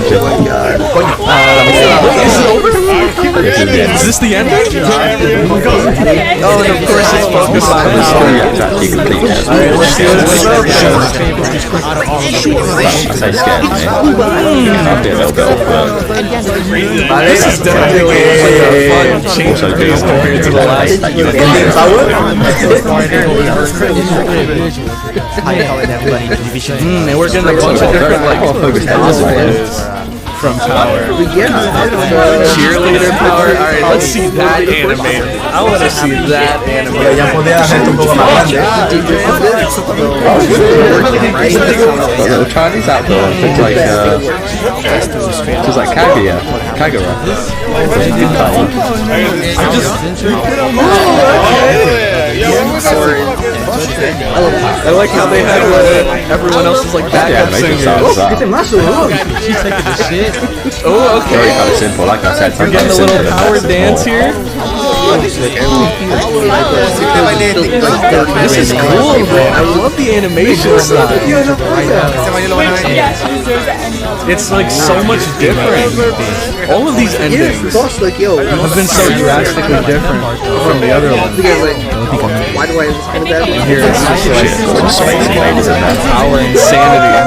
Is this the end? Oh, and of course it's focused on the story. Alright, let's see what it's about. I'm scared, man. I'll be a little bit awkward. This is definitely a fun change of pace compared to the last. And we're getting a bunch of different cosplays from Power. Cheerleader Power. Alright, let's see that animated. I want to see that animated. Little Chinese outdoor. It's like Kagura. I like how they had everyone else is like backup singers. Oh, okay. Very kind of simple, like I said. We're getting a little power dance here. This is cool, man. I love the animation style. It's like so much different. All of these endings have been so drastically different from the other ones. Why do I Here it's just like power insanity.